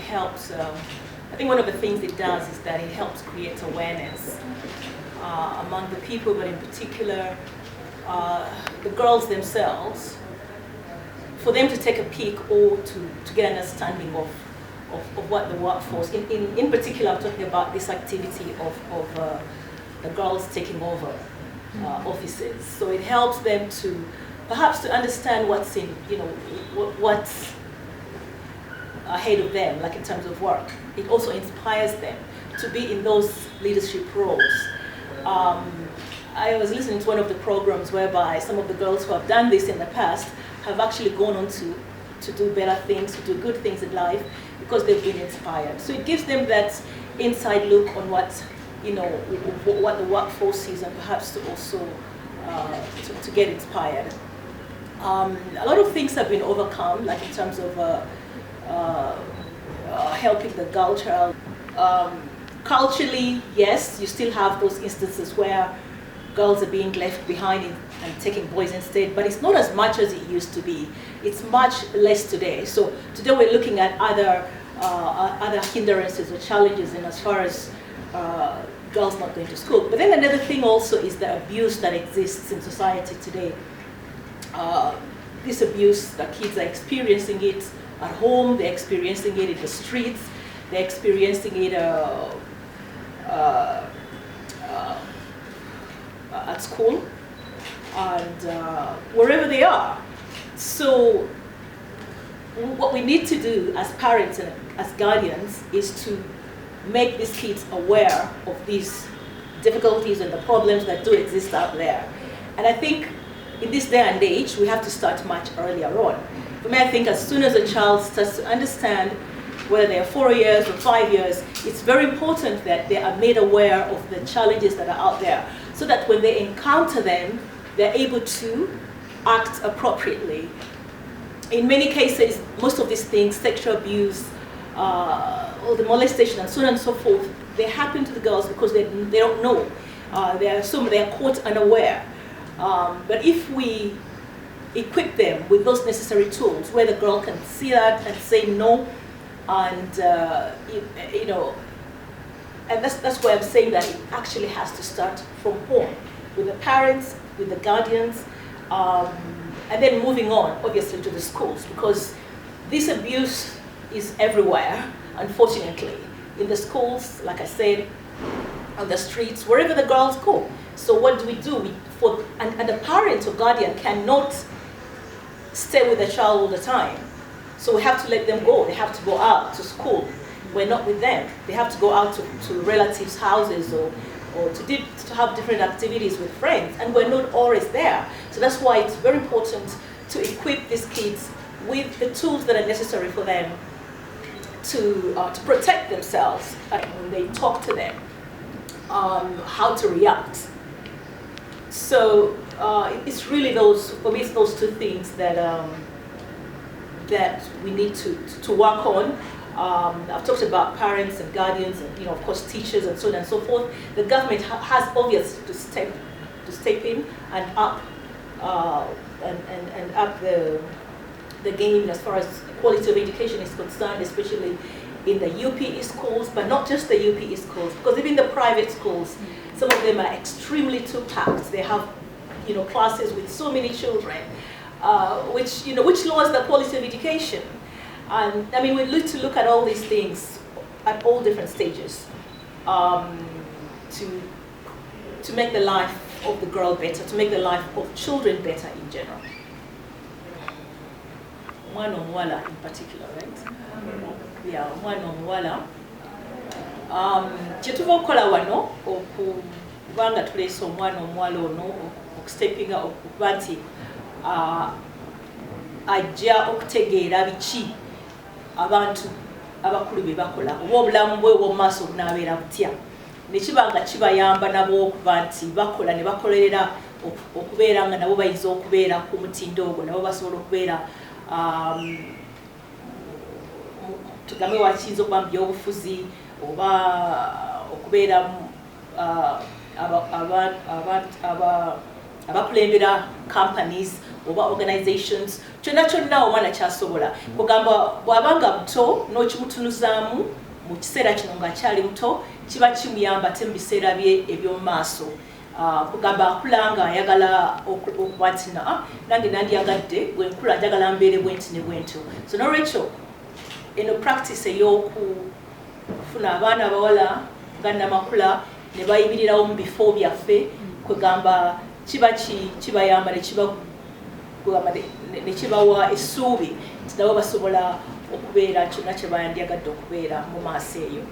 helps, I think one of the things it does is that it helps create awareness among the people, but in particular, the girls themselves, for them to take a peek or to get an understanding of what the workforce, in particular I'm talking about this activity of the girls taking over offices. So it helps them to perhaps to understand what's in, what's ahead of them, like in terms of work. It also inspires them to be in those leadership roles. I was listening to one of the programs whereby some of the girls who have done this in the past have actually gone on to do better things, to do good things in life, because they've been inspired. So it gives them that inside look on what, what the workforce is, and perhaps to also to get inspired. A lot of things have been overcome, like in terms of helping the girl child. Culturally, yes, you still have those instances where girls are being left behind and taking boys instead, but it's not as much as it used to be. It's much less today. So today we're looking at other hindrances or challenges in as far as girls not going to school. But then another thing also is the abuse that exists in society today. This abuse, that kids are experiencing it at home, they're experiencing it in the streets, they're experiencing it at school, and wherever they are. So what we need to do as parents and as guardians is to make these kids aware of these difficulties and the problems that do exist out there. And I think in this day and age, we have to start much earlier on. For me, I think as soon as a child starts to understand, whether they are 4 years or 5 years, it's very important that they are made aware of the challenges that are out there, so that when they encounter them, they're able to act appropriately. In many cases, most of these things, sexual abuse, or the molestation and so on and so forth, they happen to the girls because they don't know. They are caught unaware. But if we equip them with those necessary tools, where the girl can see that and say no, and and that's why I'm saying that it actually has to start from home, with the parents, with the guardians, and then moving on, obviously, to the schools, because this abuse is everywhere, unfortunately. In the schools, like I said, on the streets, wherever the girls go. So what do? And the parent or guardian cannot stay with the child all the time. So we have to let them go. They have to go out to school. We're not with them. They have to go out to relatives' houses or to have different activities with friends, and we're not always there. So that's why it's very important to equip these kids with the tools that are necessary for them to protect themselves when they talk to them, how to react. So it's really for me, it's those two things that that we need to work on. I've talked about parents and guardians, and of course teachers and so on and so forth. The government has obviously to step in and up and up the game as far as quality of education is concerned, especially in the UPE schools, but not just the UPE schools, because even the private schools, some of them are extremely too packed. They have classes with so many children, which lowers the quality of education. And I mean, we need to look at all these things at all different stages to make the life of the girl better, to make the life of children better in general. Mwana omuwala in particular, right? Yeah, mwana omuwala. Kyetuva okukola wano okubanga tuleese omwana omuwala ono okusteppinga okuba nti ajja okutegeera biki abantu abakulu be bakola, oba obulamu bwe obw'omumaaso bunaabeera butya. Nekiba nga kibayamba nabo okuba nti bakola ne bakolerera okubeera nga nabo bayinza okubeera ku mutindo ogwo, nabo basobola okubeera tugambe wakiyinza okuba mu byobufuzi oba okubeera abakulembera companies oba organizations kyonna omwana kyasobola kugamba bw'abanga buto n'okimutunuzaamu mu kiseera kino ng'akyali muto kiba kimuyamba ate mu biseera bye eby'omu maaso kugamba akulanga ayagala okuba nti nange nandiyagadde bwe nkula njagala mbeere bwenti ne bwentyo so n'olwekyo eno practice ey'okufuna abaana abawala nga namakula ne bayimirirawo mu bifo byaffe kwegamba kibayamba ne kibawa essuubi nti nabo basobola okubeera kyonna kye bandyagadde okubeera mu maaso eyo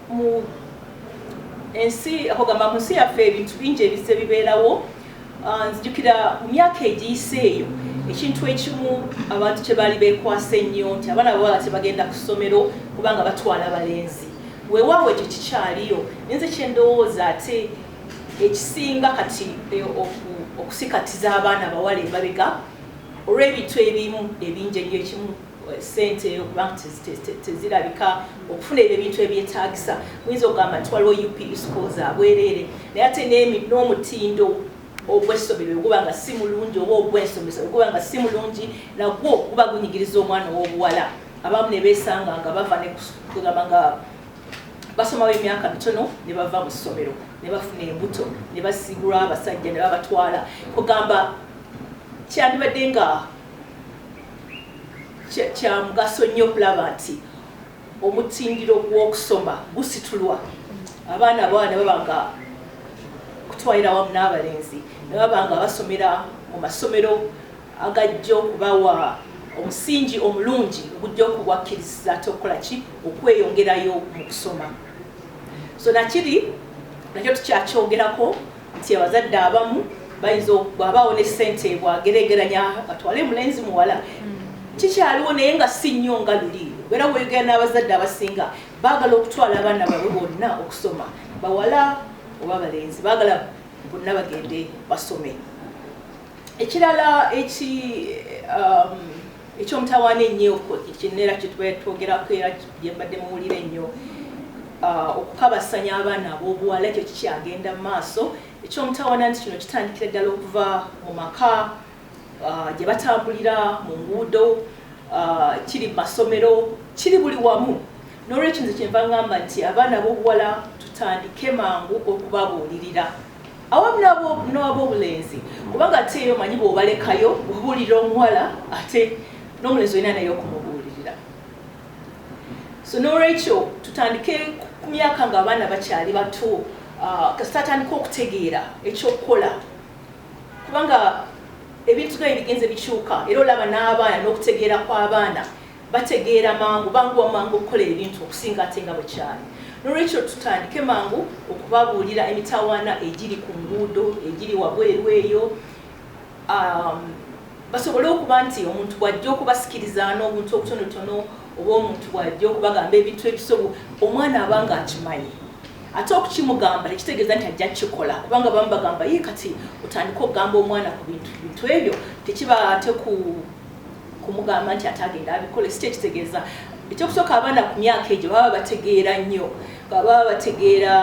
mu ensi yaffe ebintu bingi ebizze bibeerawo nzijukira mu myaka egiyise eyo ekintu ekimu abantu kye baali beekwasa ennyo nti abaana bawala tebagenda ku ssomero kubanga batwala abalenzi weewaawo ekyo kikyaliyo ninze kyendowooza ate ekisinga kati okusikatiza abaana abawala emabega olw'ebintu ebimu ebingi ennyo ekimu sente okubanga tezirabika okufuna ebyo ebintu ebyetaagisa muyinza okugamba nti waliwo UPE schools abwereere naye ate n'omutindo obw'essomero guba nga si mulungi oba obw'ensomesa guba nga si mulungi nagwo guba gunyigiriza omwana ow'obuwala abamu ne beesanga nga bava nekugamba nga basomawo emyaka mitono ne bava mu ssomero ne bafuna embuto ne basigulwa abasajja ne babatwala kugamba kyandibadde nga kya mugaso nnyo okulaba nti omutindiro gw'okusoma gusitulwa abaana abawala ne baba nga kutwalira wamu n'abalenzi ne baba nga basomera mu masomero agajja okubawa omusingi omulungi ogujja okubakkiriza ate okukola ki okweyongerayo mu kusoma so nakyo tukyakyogerako nti abazadde abamu bayinza bw'abaawo ne ssente bwageregeranya atwale mulenzi muwala kikyaliwo naye nga si nnyo nga luli era bwegera n'abazadde abasinga baagala okutwala abaana baabwe bonna okusoma bawala oba balenzi baagala bonna bagende basome ekirala ekyomutawaana ennyo kineera kyetwogerako era gyembadde muwulira ennyo okukabasanya abaana ab'obuwala ekyo kikyagenda mu maaso ekyomutawaana nti kino kitandikira ddala okuva mu maka gye batambulira mu nguudo kiri mu masomero kiri buli wamu n'olwekyo nze kyenva ngamba nti abaana ab'obuwala tutandike mangu okubabuulirira awamu n'ab'obulenzi kubanga ate eyo manyi bw'obalekayo obuulira omuwala ate n'omulenzi olina naye okumubuulirira so n'olwekyo tutandike ku myaka ng'abaana bakyali bato kasitandika okutegeera ekyokukola kubanga ebintu nga ebigenze bikyuka era olaba n'abaana n'okutegeera kw'abaana bategeera mangu banguwa mangu okukola ebintu okusinga ate nga bwe kyali n'olwekyo tutandike mangu okubabuulira emitawaana egiri ku nguudo egiri wabweru eyo basobole okuba nti omuntu bw'ajja okubasikiriza n'obuntu obutonotono oba omuntu bw'ajja okubagamba ebintu ebisobo omwana abanga akimanyi ate okukimugamba tekitegeeza nti ajja kukikola kubanga bamu bagamba ye kati otandika okugamba omwana ku bintu ebyo tekiba ate kumugamba nti ate agenda abikole si kyekitegeeza ekyokusooka abaana ku myaka egyo baba bategeera nnyo baba bategeera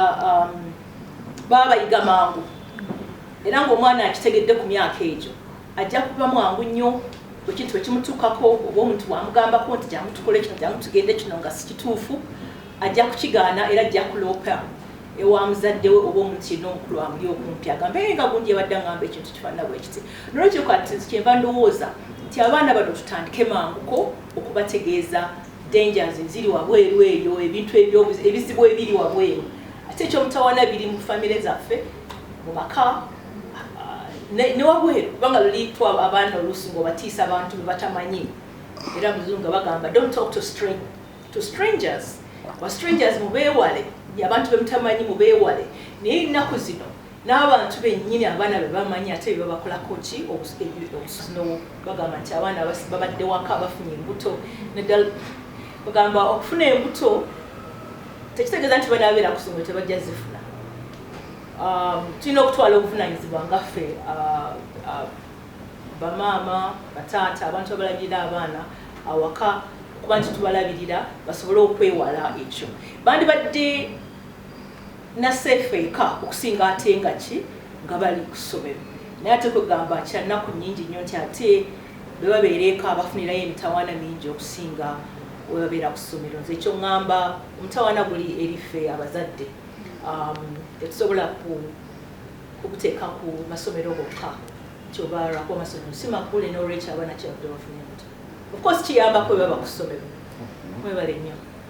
baba bayiga mangu era ng'omwana akitegedde ku myaka egyo ajja kuba mwangu nnyo ekintu ekimutuukako oba omuntu bwamugambako nti jangu tukole kino jangu tugende kino nga si kituufu ajja kukigaana era ajja kuloopa ewa muzadde we oba omuntu yenna omukulu amuli okumpi agambe nga gundi yabadde ngamba ekintu kifaanana bwe kiti n'olwekyo kati kyenva ndowooza nti abaana bano tutandike manguko okubategeeza dangers eziri wabweru eyo ebintu ebizibu ebiri wabweru ate ekyomutawaana biri mu famire zaffe mu maka ne wabweru kubanga luli abaana oluusi ng'obatiisa abantu be batamanyi era muzungu bagamba don't talk to strangers ba strangers mubeewale abantu bemutamanyi mubeewale naye ennaku zino n'abantu bennyini abaana be bamanyi ate be babakolako ki obusuno bagamba nti abaana babadde waka bafunye embuto neddala bagamba okufuna embuto tekitegeeza nti banaabeera ku ssomero tebajja zifuna tulina okutwala obuvunaanyizibwa ngaffe bamaama bataata abantu abalabirira abaana awaka okuba nti tubalabirira basobole okwewala ekyo bandibadde naseefe eka okusinga ate nga ki nga bali ku ssomero naye ate kugamba kyannaku nnyingi nnyo nti ate bwe babeera eka bafunirayo emitawaana mingi okusinga we babeera ku ssomero nze ekyo ŋŋamba omutawaana guli eriffe abazadde tetusobola kuguteeka ku masomero gokka nti obalwako amasomero si makulu n'olwekyo abaana kyabadde bafunye muto of course kiyambako bwe baba ku ssomero mwebale nnyo